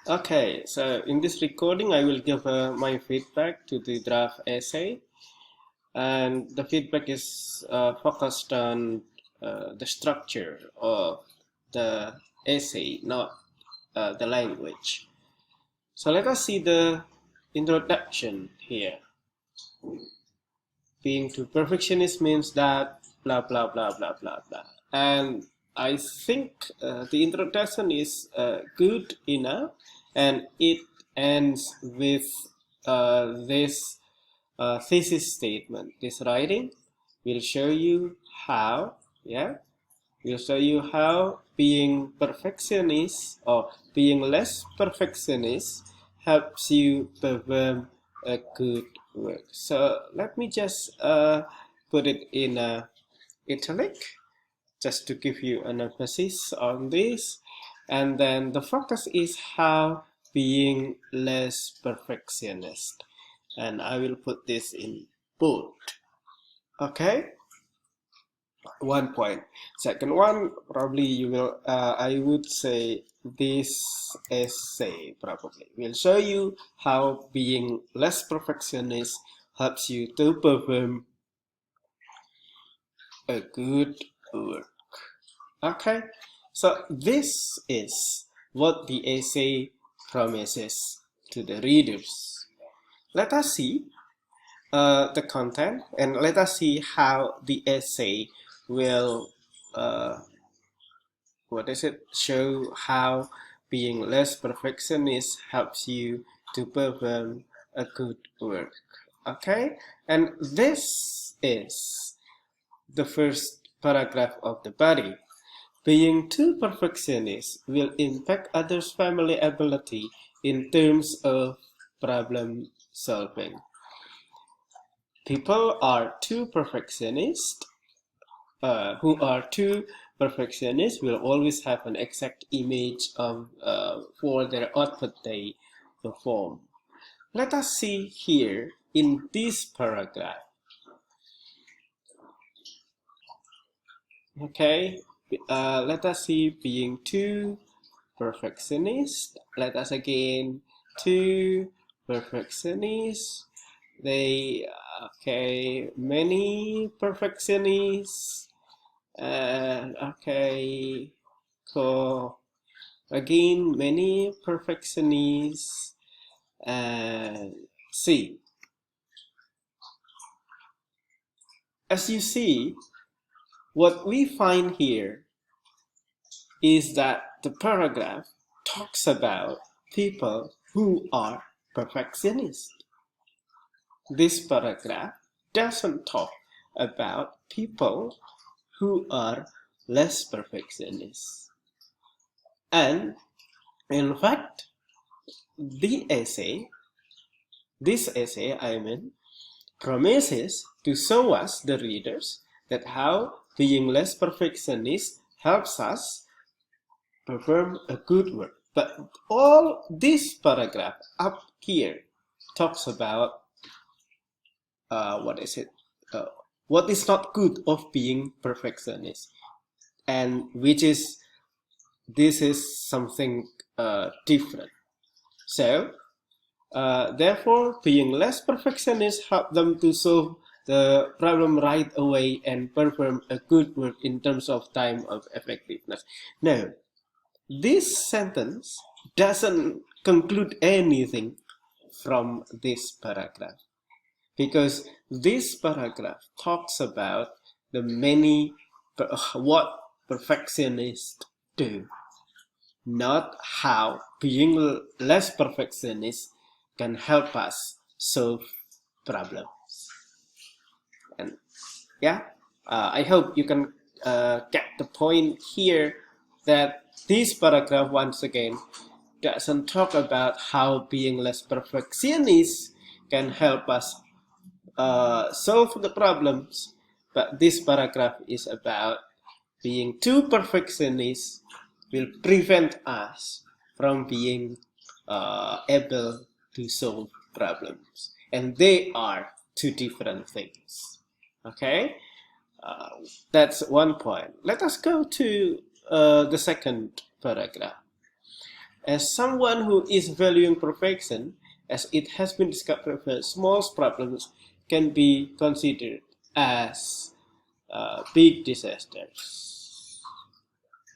Okay, so in this recording, I will give my feedback to the draft essay, and the feedback is focused on the structure of the essay, not the language. So let us see the introduction here. Being too perfectionist means that blah blah blah blah blah blah, and I think the introduction is good enough, and it ends with this thesis statement. This writing will show you how, yeah, will show you how being perfectionist or being less perfectionist helps you perform a good work. So let me just put it in italic just to give you an emphasis on this. And then the focus is how being less perfectionist. And I will put this in bold. Okay? 1 point. Second one, probably you will, I would say this essay probably will show you how being less perfectionist helps you to perform a good work. Okay, so this is what the essay promises to the readers. Let us see the content, and let us see how the essay will show how being less perfectionist helps you to perform a good work. Okay, and this is the first paragraph of the body. Being too perfectionist will impact others' family ability in terms of problem solving. People are too perfectionist, who are too perfectionist will always have an exact image of for their output they perform. Let us see here in this paragraph. Okay, let us see being too perfectionist. Let us again too perfectionist. They many perfectionists. Okay, so again many perfectionists. And see, as you see, what we find here is that the paragraph talks about people who are perfectionists. This paragraph doesn't talk about people who are less perfectionist. And in fact, this essay, promises to show us, the readers, that how being less perfectionist helps us perform a good work. But all this paragraph up here talks about what is not good of being perfectionist, and this is something different. So therefore, being less perfectionist help them to solve the problem right away and perform a good work in terms of time of effectiveness. Now, this sentence doesn't conclude anything from this paragraph, because this paragraph talks about what perfectionists do, not how being less perfectionist can help us solve problems. And yeah, I hope you can get the point here, that this paragraph once again doesn't talk about how being less perfectionist can help us solve the problems, but this paragraph is about being too perfectionist will prevent us from being able to solve problems, and they are two different things. Okay, that's 1 point. Let us go to the second paragraph. As someone who is valuing perfection, as it has been discovered that small problems can be considered as big disasters.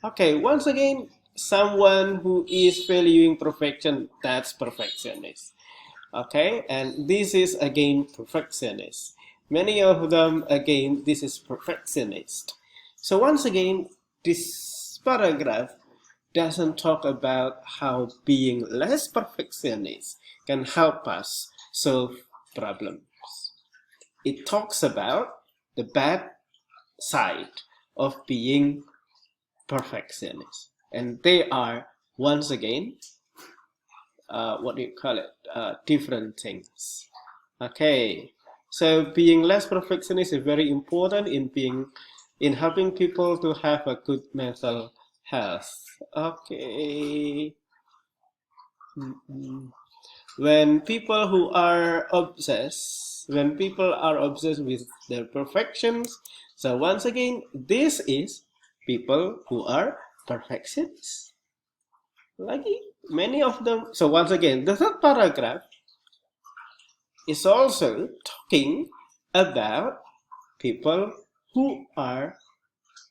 Okay, once again, someone who is valuing perfection, that's perfectionist. Okay, and this is again perfectionist. Many of them, again, this is perfectionist. So once again, this paragraph doesn't talk about how being less perfectionist can help us solve problems. It talks about the bad side of being perfectionist, and they are once again what do you call it, different things. Okay, so being less perfectionist is very important in helping people to have a good mental health. Okay. When people are obsessed with their perfections, so once again, this is people who are perfectionists. Like many of them. So once again, the third paragraph is also talking about people who are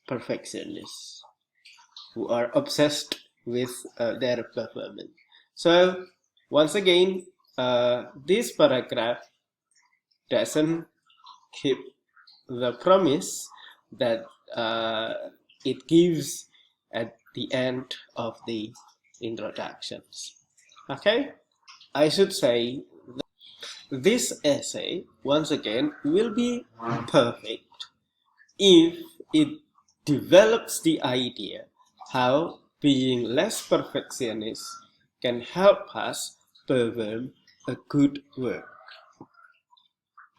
perfectionists, who are obsessed with their performance. So once again, this paragraph doesn't keep the promise that it gives at the end of the introductions. Okay, I should say that this essay once again will be perfect if it develops the idea how being less perfectionist can help us perform a good work.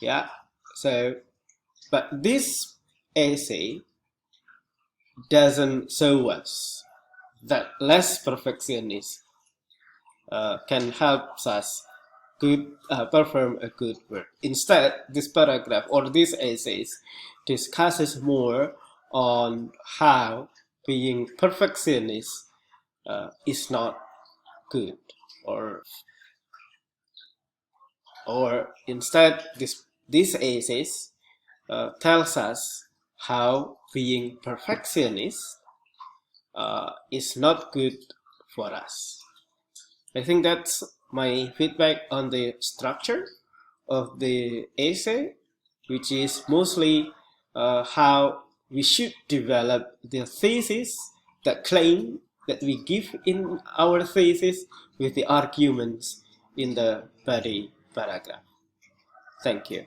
Yeah, so but this essay doesn't show us that less perfectionist can help us perform a good work. Instead, this paragraph or this essays discusses more on how being perfectionist is not good, or instead this essays tells us how being perfectionist is not good for us. I think that's my feedback on the structure of the essay, which is mostly how we should develop the thesis, the claim that we give in our thesis with the arguments in the body paragraph. Thank you.